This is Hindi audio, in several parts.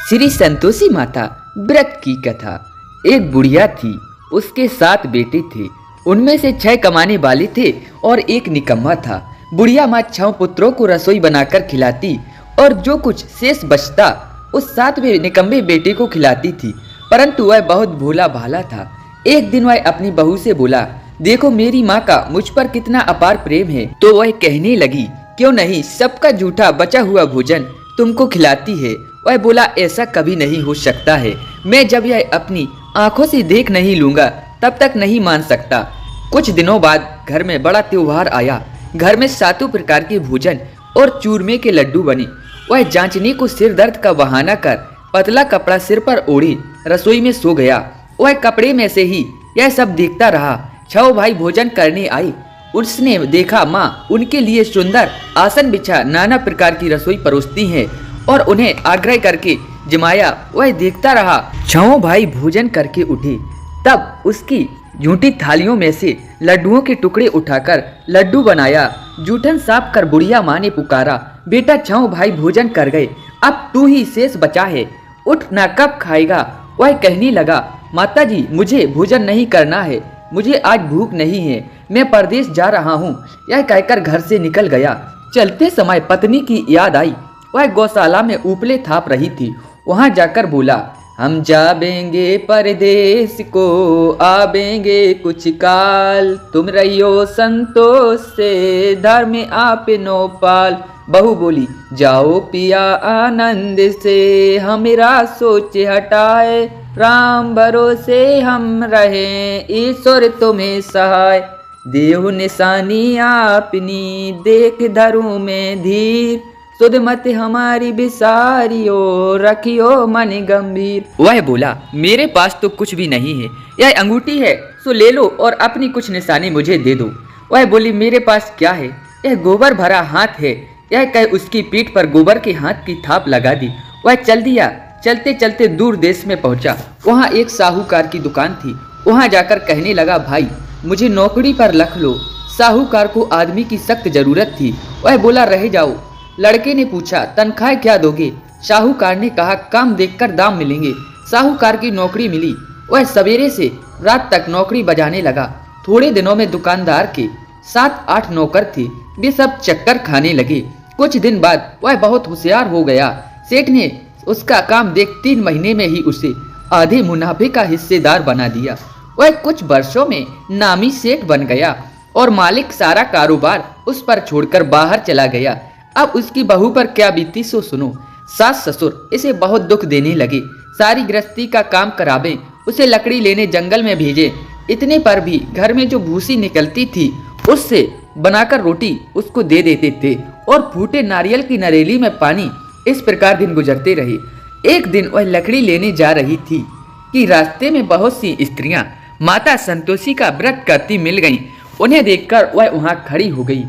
श्री संतोषी माता व्रत की कथा। एक बुढ़िया थी, उसके 7 बेटे थे। उनमें से 6 कमाने वाले थे और एक निकम्मा था। बुढ़िया माँ 6 पुत्रों को रसोई बनाकर खिलाती और जो कुछ शेष बचता उस 7वें निकम्मे बेटे को खिलाती थी, परंतु वह बहुत भोला भाला था। एक दिन वह अपनी बहू से बोला, देखो मेरी माँ का मुझ पर कितना अपार प्रेम है। तो वह कहने लगी, क्यों नहीं सबका जूठा बचा हुआ भोजन तुमको खिलाती है। वह बोला, ऐसा कभी नहीं हो सकता है, मैं जब यह अपनी आंखों से देख नहीं लूंगा तब तक नहीं मान सकता। कुछ दिनों बाद घर में बड़ा त्योहार आया। घर में 7 प्रकार के भोजन और चूरमे के लड्डू बने। वह जांचने को सिर दर्द का बहाना कर पतला कपड़ा सिर पर ओढ़े रसोई में सो गया। वह कपड़े में से ही यह सब देखता रहा। 6 भाई भोजन करने आए। उसने देखा माँ उनके लिए सुंदर आसन बिछा नाना प्रकार की रसोई परोसती हैं और उन्हें आग्रह करके जमाया। वह देखता रहा। 6 भाई भोजन करके उठे, तब उसकी झूठी थालियों में से लड्डुओं के टुकड़े उठाकर लड्डू बनाया। जूठन साफ कर बुढ़िया माँ ने पुकारा, बेटा 6 भाई भोजन कर गए, अब तू ही शेष बचा है, उठ ना कब खाएगा। वह कहने लगा, माता जी मुझे भोजन नहीं करना है, मुझे आज भूख नहीं है, मैं परदेश जा रहा हूँ। यह कहकर घर से निकल गया। चलते समय पत्नी की याद आई। वह गौशाला में उपले थाप रही थी। वहां जाकर बोला, हम जाबेंगे परदेश को, आबेंगे कुछ काल, तुम रहियो संतोष से, धर्म आप नो पाल। बहू बोली, जाओ पिया आनंद से, हमेरा सोच हटाए, राम भरोसे हम रहें, ईश्वर तुम्हें सहाय, देहु निशानी आपनी, देख धरू में धीर, सुध मत हमारी बिसारियो, रखियो मन गंभीर। वह बोला, मेरे पास तो कुछ भी नहीं है, यह अंगूठी है सो ले लो और अपनी कुछ निशानी मुझे दे दो। वह बोली, मेरे पास क्या है, यह गोबर भरा हाथ है। यह कह उसकी पीठ पर गोबर के हाथ की थाप लगा दी। वह चल दिया। चलते चलते दूर देश में पहुंचा। वहां एक साहूकार की दुकान थी। वहां जाकर कहने लगा, भाई मुझे नौकरी पर रख लो। साहूकार को आदमी की सख्त जरूरत थी। वह बोला, रह जाओ। लड़के ने पूछा, तनख्वाह क्या दोगे? साहूकार ने कहा, काम देखकर दाम मिलेंगे। साहूकार की नौकरी मिली। वह सवेरे से रात तक नौकरी बजाने लगा। थोड़े दिनों में दुकानदार के 7-8 नौकर थे, वे सब चक्कर खाने लगे। कुछ दिन बाद वह बहुत होशियार हो गया। सेठ ने उसका काम देख 3 महीने में ही उसे आधे मुनाफे का हिस्सेदार बना दिया। वह कुछ वर्षों में नामी सेठ बन गया और मालिक सारा कारोबार उस पर छोड़कर बाहर चला गया। अब उसकी बहू पर क्या बीती सो सुनो। सास ससुर इसे बहुत दुख देने लगे। सारी गृहस्थी का काम करावे, उसे लकड़ी लेने जंगल में भेजे। इतने पर भी घर में जो भूसी निकलती थी उससे बनाकर रोटी उसको दे देते थे और फूटे नारियल की नरेली में पानी। इस प्रकार दिन गुजरते रहे। एक दिन वह लकड़ी लेने जा रही थी कि रास्ते में बहुत सी स्त्रियां माता संतोषी का व्रत करती मिल गईं। उन्हें देखकर वह वहां खड़ी हो गई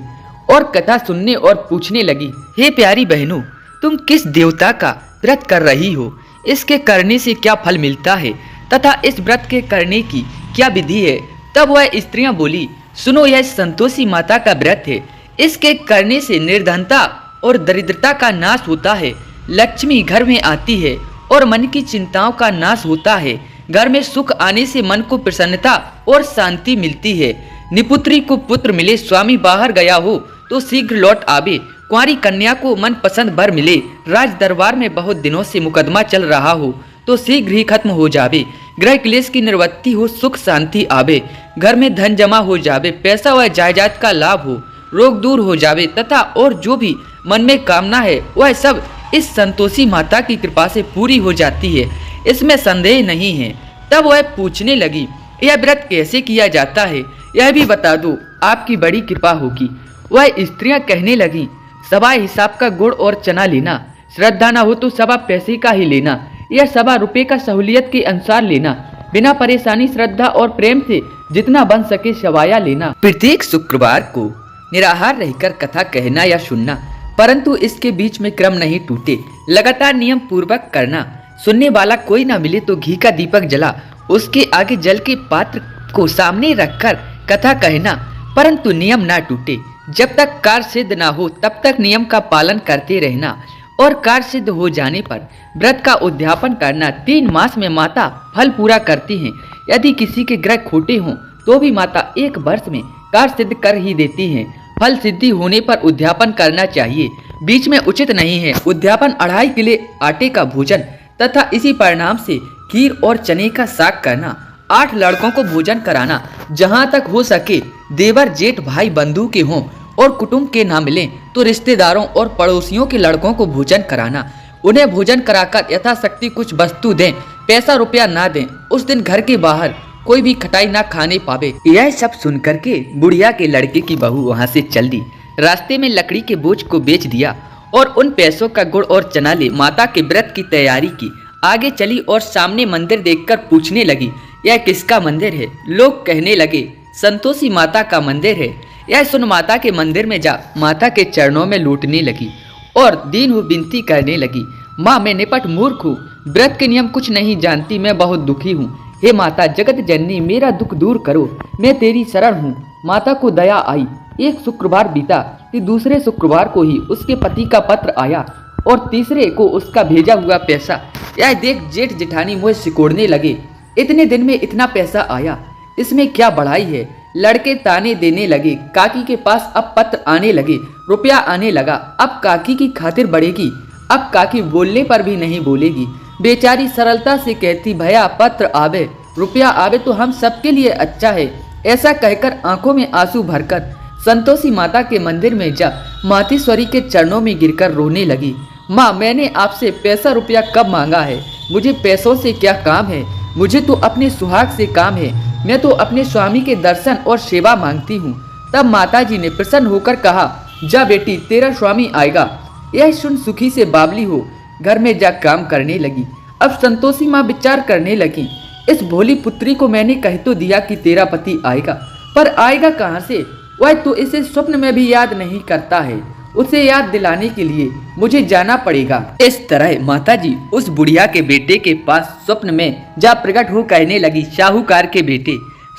और कथा सुनने और पूछने लगी, हे प्यारी बहनों, तुम किस देवता का व्रत कर रही हो? इसके करने से क्या फल मिलता है तथा इस व्रत के करने की क्या विधि है? तब वह स्त्रियां बोली, सुनो, यह संतोषी माता का व्रत है। इसके करने से निर्धनता और दरिद्रता का नाश होता है, लक्ष्मी घर में आती है और मन की चिंताओं का नाश होता है। घर में सुख आने से मन को प्रसन्नता और शांति मिलती है। निपुत्री को पुत्र मिले, स्वामी बाहर गया हो तो शीघ्र लौट आवे, कुंवारी कन्या को मन पसंद वर मिले, राज दरबार में बहुत दिनों से मुकदमा चल रहा हो तो शीघ्र ही खत्म हो जावे, गृह क्लेश की निवृत्ति हो, सुख शांति आवे, घर में धन जमा हो जावे, पैसा व जायदाद का लाभ हो, रोग दूर हो जावे तथा और जो भी मन में कामना है वह सब इस संतोषी माता की कृपा से पूरी हो जाती है, इसमें संदेह नहीं है। तब वह पूछने लगी, यह व्रत कैसे किया जाता है, यह भी बता दो, आपकी बड़ी कृपा होगी। वह स्त्रियां कहने लगी, सवा हिसाब का गुड़ और चना लेना, श्रद्धा न हो तो सवा पैसे का ही लेना, यह सवा रुपए का सहूलियत के अनुसार लेना, बिना परेशानी श्रद्धा और प्रेम से जितना बन सके सवाया लेना। प्रत्येक शुक्रवार को निराहार रहकर कथा कहना या सुनना, परंतु इसके बीच में क्रम नहीं टूटे, लगातार नियम पूर्वक करना। सुनने वाला कोई ना मिले तो घी का दीपक जला उसके आगे जल के पात्र को सामने रखकर कथा कहना, परंतु नियम ना टूटे। जब तक कार्य सिद्ध ना हो तब तक नियम का पालन करते रहना और कार्य सिद्ध हो जाने पर व्रत का उद्यापन करना। 3 मास में माता फल पूरा करती हैं। यदि किसी के ग्रह खोटे हों तो भी माता 1 वर्ष में कार्य सिद्ध कर ही देती हैं। फल सिद्धि होने पर उद्यापन करना चाहिए, बीच में उचित नहीं है। उद्यापन 2.5 किलो आटे का भोजन तथा इसी परिणाम से खीर और चने का साग करना। 8 लड़कों को भोजन कराना। जहाँ तक हो सके देवर जेठ भाई बंधु के हों और कुटुंब के ना मिलें तो रिश्तेदारों और पड़ोसियों के लड़कों को भोजन कराना। उन्हें भोजन कराकर यथाशक्ति कुछ वस्तु दें, पैसा रुपया ना दें। उस दिन घर के बाहर कोई भी खटाई ना खाने पावे। यह सब सुनकर के बुढ़िया के लड़के की बहू वहाँ से चल दी। रास्ते में लकड़ी के बोझ को बेच दिया और उन पैसों का गुड़ और चना ले माता के व्रत की तैयारी की। आगे चली और सामने मंदिर देखकर पूछने लगी, यह किसका मंदिर है? लोग कहने लगे, संतोषी माता का मंदिर है। यह सुन माता के मंदिर में जा माता के चरणों में लूटने लगी और दीन हो विनती करने लगी, माँ मैं निपट मूर्ख हूँ, व्रत के नियम कुछ नहीं जानती, मैं बहुत दुखी हूँ। हे माता जगत जननी मेरा दुख दूर करो, मैं तेरी शरण हूँ। माता को दया आई। एक शुक्रवार बीता कि दूसरे शुक्रवार को ही उसके पति का पत्र आया और तीसरे को उसका भेजा हुआ पैसा। यह देख जेठ जेठानी मुझे सिकोड़ने लगे, इतने दिन में इतना पैसा आया, इसमें क्या बढ़ाई है? लड़के ताने देने लगे। काकी के पास अब पत्र आने लगे, रुपया आने लगा। अब काकी की खातिर बढ़ेगी। अब काकी बोलने पर भी नहीं बोलेगी। बेचारी सरलता से कहती, भैया पत्र आवे, रुपया आवे तो हम सबके लिए अच्छा है। ऐसा कहकर आंखों में आंसू भरकर संतोषी माता के मंदिर में जा मातेश्वरी के चरणों में गिरकर रोने लगी। माँ मैंने आपसे पैसा रुपया कब मांगा है? मुझे पैसों से क्या काम है? मुझे तो अपने सुहाग से काम है। मैं तो अपने स्वामी के दर्शन और सेवा मांगती हूँ। तब माताजी ने प्रसन्न होकर कहा, जा बेटी तेरा स्वामी आएगा। यह सुन सुखी से बावली हो घर में जा काम करने लगी। अब संतोषी माँ विचार करने लगी, इस भोली पुत्री को मैंने कह तो दिया कि तेरा पति आएगा, पर आएगा कहाँ से? वह तो इसे स्वप्न में भी याद नहीं करता है। उसे याद दिलाने के लिए मुझे जाना पड़ेगा। इस तरह माताजी उस बुढ़िया के बेटे के पास स्वप्न में जा प्रकट हो कहने लगी, साहूकार के बेटे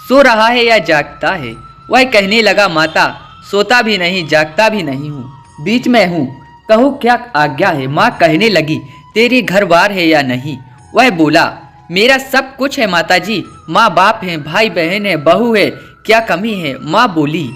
सो रहा है या जागता है? वह कहने लगा, माता सोता भी नहीं जागता भी नहीं हूँ, बीच में हूँ, कहो क्या आज्ञा है? माँ कहने लगी, तेरे घर बार है या नहीं? वह बोला, मेरा सब कुछ है माताजी, माँ बाप है, भाई बहन है, बहू है, क्या कमी है? माँ बोली,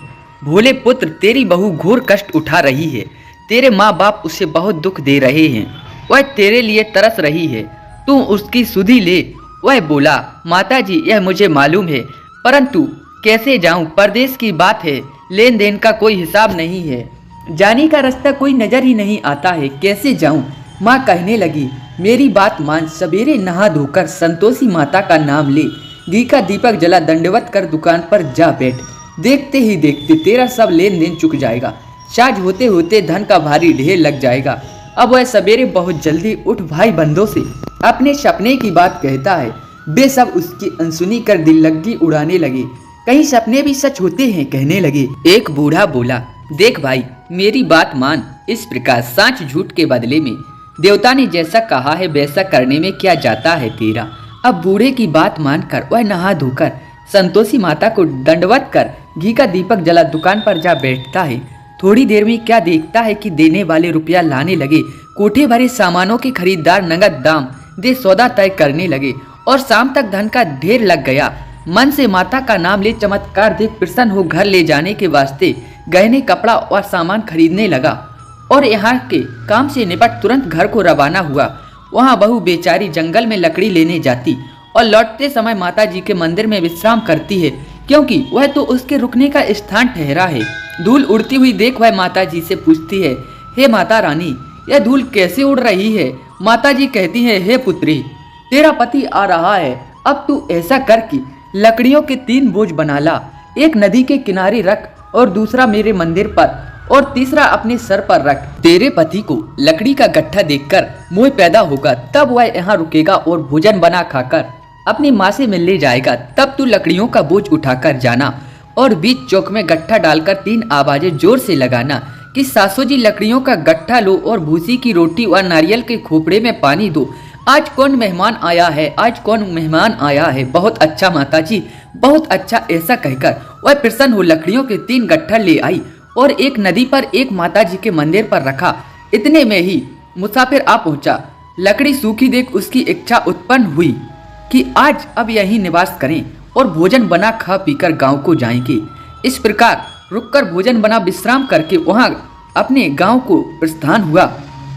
भोले पुत्र तेरी बहू घोर कष्ट उठा रही है, तेरे माँ बाप उसे बहुत दुख दे रहे हैं, वह तेरे लिए तरस रही है, तू उसकी सुधि ले। वह बोला, माताजी यह मुझे मालूम है, परंतु कैसे जाऊं? परदेश की बात है, लेन देन का कोई हिसाब नहीं है, जाने का रास्ता कोई नजर ही नहीं आता है, कैसे जाऊं? माँ कहने लगी, मेरी बात मान, सवेरे नहा धोकर संतोषी माता का नाम ले, घी का दीपक जला दंडवत कर दुकान पर जा बैठ, देखते ही देखते तेरा सब लेन देन चुक जाएगा, साझ होते होते धन का भारी ढेर लग जाएगा। अब वह सवेरे बहुत जल्दी उठ भाई बंधों से अपने सपने की बात कहता है। वे सब उसकी अनसुनी कर दिल लगी उड़ाने लगे, कहीं सपने भी सच होते हैं कहने लगे। एक बूढ़ा बोला, देख भाई मेरी बात मान, इस प्रकार सांच झूठ के बदले में देवता ने जैसा कहा है वैसा करने में क्या जाता है तेरा। अब बूढ़े की बात मानकर वह नहा धोकर संतोषी माता को दंडवत कर घी का दीपक जला दुकान पर जा बैठता है। थोड़ी देर में क्या देखता है कि देने वाले रुपया लाने लगे, कोठे भरे सामानों के खरीदार नगद दाम दे सौदा तय करने लगे और शाम तक धन का ढेर लग गया। मन से माता का नाम ले चमत्कार देख प्रसन्न हो घर ले जाने के वास्ते गहने कपड़ा और सामान खरीदने लगा और यहाँ के काम से निपट तुरंत घर को रवाना हुआ। वहाँ बहू बेचारी जंगल में लकड़ी लेने जाती और लौटते समय माता जी के मंदिर में विश्राम करती है, क्योंकि वह तो उसके रुकने का स्थान ठहरा है। धूल उड़ती हुई देख वह माता जी से पूछती है, हे माता रानी यह धूल कैसे उड़ रही है? माता जी कहती है, हे पुत्री तेरा पति आ रहा है, अब तू ऐसा कर कि लकड़ियों के 3 बोझ बना ला, एक नदी के किनारे रख और दूसरा मेरे मंदिर पर और तीसरा अपने सर पर रख। तेरे पति को लकड़ी का गट्ठा देखकर मोह पैदा होगा, तब वह यहाँ रुकेगा और भोजन बना खाकर अपनी माँ से मिलने जाएगा। तब तू लकड़ियों का बोझ उठाकर जाना और बीच चौक में गट्ठा डालकर 3 आवाजें जोर से लगाना कि सासू जी लकड़ियों का गट्ठा लो और भूसी की रोटी और नारियल के खोपड़े में पानी दो। आज कौन मेहमान आया है, आज कौन मेहमान आया है? बहुत अच्छा माता जी, बहुत अच्छा। ऐसा कहकर वह प्रसन्न हो लकड़ियों के 3 गट्ठा ले आई और एक नदी पर एक माता जी के मंदिर पर रखा। इतने में ही मुसाफिर आ पहुंचा। लकड़ी सूखी देख उसकी इच्छा उत्पन्न हुई कि आज अब यहीं निवास करें और भोजन बना खा पीकर गांव को जाएंगे। इस प्रकार रुककर भोजन बना विश्राम करके वहां अपने गांव को प्रस्थान हुआ।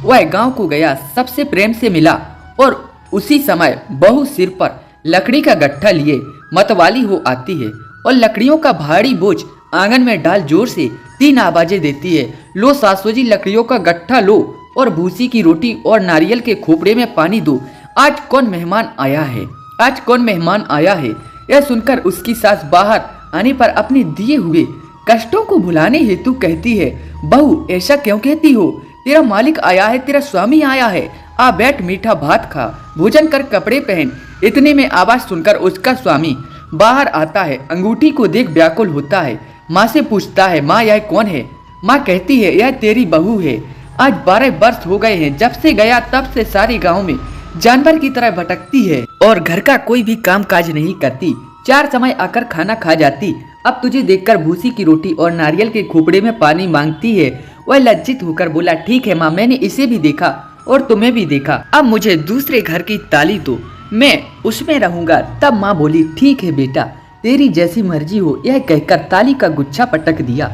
वह गांव को गया, सबसे प्रेम से मिला और उसी समय बहू सिर पर लकड़ी का गट्ठा लिए मतवाली हो आती है और लकड़ियों का भारी बोझ आंगन में डाल जोर से 3 आवाजें देती है। लो सासू जी, लकड़ियों का गट्ठा लो और भूसी की रोटी और नारियल के खोपड़े में पानी दो। आज कौन मेहमान आया है, आज कौन मेहमान आया है। यह सुनकर उसकी सास बाहर आने पर अपने दिए हुए कष्टों को भुलाने हेतु कहती है, बहू ऐसा क्यों कहती हो, तेरा मालिक आया है, तेरा स्वामी आया है, आ बैठ, मीठा भात खा, भोजन कर, कपड़े पहन। इतने में आवाज सुनकर उसका स्वामी बाहर आता है। अंगूठी को देख व्याकुल होता है। माँ से पूछता है, माँ यह कौन है। माँ कहती है, यह तेरी बहू है। आज 12 वर्ष हो गए हैं, जब से गया तब से सारे गांव में जानवर की तरह भटकती है और घर का कोई भी काम काज नहीं करती। 4 समय आकर खाना खा जाती। अब तुझे देखकर भूसी की रोटी और नारियल के खोपड़े में पानी मांगती है। वह लज्जित होकर बोला, ठीक है माँ, मैंने इसे भी देखा और तुम्हें भी देखा। अब मुझे दूसरे घर की ताली दो, मैं उसमें रहूंगा। तब माँ बोली, ठीक है बेटा, तेरी जैसी मर्जी हो। यह कहकर ताली का गुच्छा पटक दिया।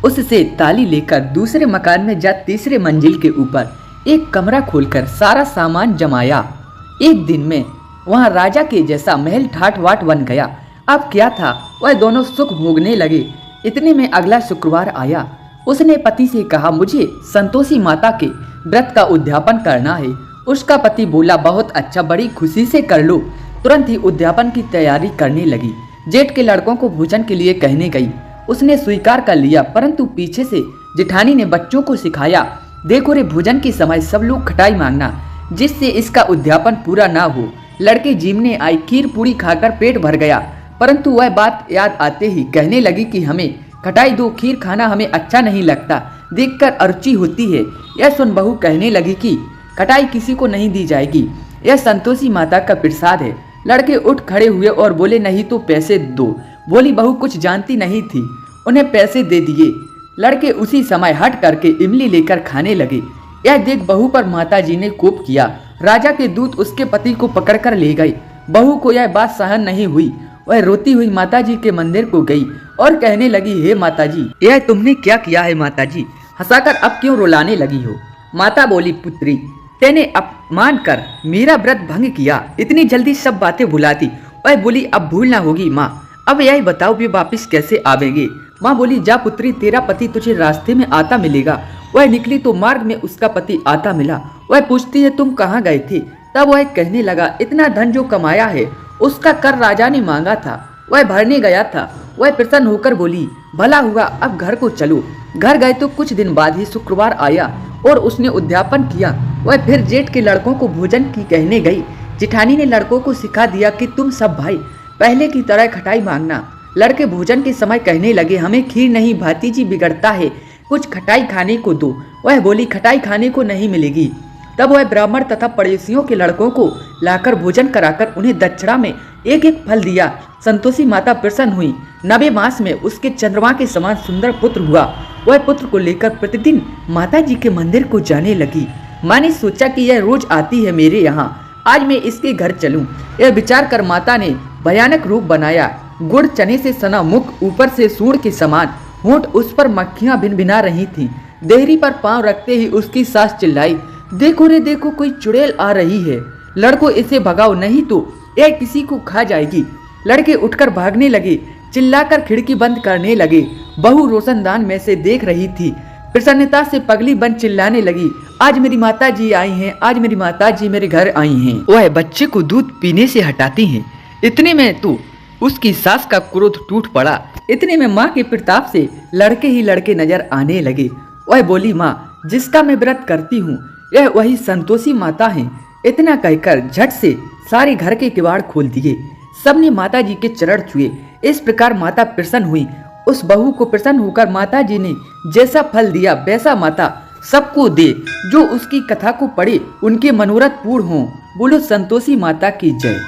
उससे ताली लेकर दूसरे मकान में जा तीसरे मंजिल के ऊपर एक कमरा खोलकर सारा सामान जमाया। एक दिन में वहां राजा के जैसा महल ठाट बाट बन गया। अब क्या था, वह दोनों सुख भोगने लगे। इतने में अगला शुक्रवार आया। उसने पति से कहा, मुझे संतोषी माता के व्रत का उद्यापन करना है। उसका पति बोला, बहुत अच्छा, बड़ी खुशी से कर लो। तुरंत ही उद्यापन की तैयारी करने लगी। जेठ के लड़कों को भोजन के लिए कहने गई। उसने स्वीकार कर लिया, परंतु पीछे से जेठानी ने बच्चों को सिखाया, देखो रे, भोजन के समय सब लोग खटाई मांगना, जिससे इसका उद्यापन पूरा ना हो। लड़के जीमने आई, खीर पूरी खाकर पेट भर गया, परंतु वह बात याद आते ही कहने लगी कि हमें खटाई दो, खीर खाना हमें अच्छा नहीं लगता, देखकर अरुचि होती है। यह सुन बहू कहने लगी कि खटाई किसी को नहीं दी जाएगी, यह संतोषी माता का प्रसाद है। लड़के उठ खड़े हुए और बोले, नहीं तो पैसे दो। बोली बहू कुछ जानती नहीं थी। उन्हें पैसे दे दिए। लड़के उसी समय हट करके इमली लेकर खाने लगे। यह देख बहू पर माताजी ने कोप किया। राजा के दूत उसके पति को पकड़कर ले गए। बहू को यह बात सहन नहीं हुई। वह रोती हुई माताजी के मंदिर को गई और कहने लगी, हे माताजी, यह तुमने क्या किया है माताजी, हंसाकर अब क्यों रुलाने लगी हो। माता बोली, पुत्री, तेने अपमान कर मेरा व्रत भंग किया, इतनी जल्दी सब बातें भुला दी। वह बोली, अब भूल ना होगी माँ, अब यही बताओ वे वापिस कैसे आवेंगे। माँ बोली, जा पुत्री, तेरा पति तुझे रास्ते में आता मिलेगा। वह निकली तो मार्ग में उसका पति आता मिला। वह पूछती है, तुम कहाँ गए थे। तब वह कहने लगा, इतना धन जो कमाया है उसका कर राजा ने मांगा था, वह भरने गया था। वह प्रसन्न होकर बोली, भला हुआ, अब घर को चलो। घर गए तो कुछ दिन बाद ही शुक्रवार आया और उसने उद्यापन किया। वह फिर जेठ के लड़कों को भोजन की कहने गई। जेठानी ने लड़कों को सिखा दिया कि तुम सब भाई पहले की तरह खटाई मांगना। लड़के भोजन के समय कहने लगे, हमें खीर नहीं, भातीजी बिगड़ता है, कुछ खटाई खाने को दो। वह बोली, खटाई खाने को नहीं मिलेगी। तब वह ब्राह्मण तथा पड़ोसियों के लड़कों को लाकर भोजन कराकर उन्हें दक्षिणा में एक एक फल दिया। संतोषी माता प्रसन्न हुई। 9वें मास में उसके चंद्रमा के समान सुंदर पुत्र हुआ। वह पुत्र को लेकर प्रतिदिन माता जी के मंदिर को जाने लगी। माँ ने सोचा कि यह रोज आती है मेरे यहाँ, आज मैं इसके घर चलूं। यह विचार कर माता ने भयानक रूप बनाया। गुड़ चने से सना मुख, ऊपर से सूंड के समान होंठ, उस पर मक्खियां भिनभिना रही थीं। देहरी पर पांव रखते ही उसकी सास चिल्लाई, देखो रे देखो, कोई चुड़ैल आ रही है, लड़कों इसे भगाओ, नहीं तो यह किसी को खा जाएगी। लड़के उठकर भागने लगे, चिल्लाकर खिड़की बंद करने लगे। बहू रोशनदान में से देख रही थी। प्रसन्नता से पगली बन चिल्लाने लगी, आज मेरी माता जी आई हैं, आज मेरी माता जी मेरे घर आई हैं। वह बच्चे को दूध पीने से हटाती हैं। इतने में तो उसकी सास का क्रोध टूट पड़ा। इतने में माँ के प्रताप से लड़के ही लड़के नजर आने लगे। वह बोली, माँ, जिसका मैं व्रत करती हूँ यह वही संतोषी माता है। इतना कहकर झट से सारे घर के किवाड़ खोल दिए। सबने माता जी के चरण छुए। इस प्रकार माता प्रसन्न हुई। उस बहू को प्रसन्न होकर माता जी ने जैसा फल दिया वैसा माता सबको दे। जो उसकी कथा को पढ़े उनके मनोरथ पूर्ण हों। बोलो संतोषी माता की जय।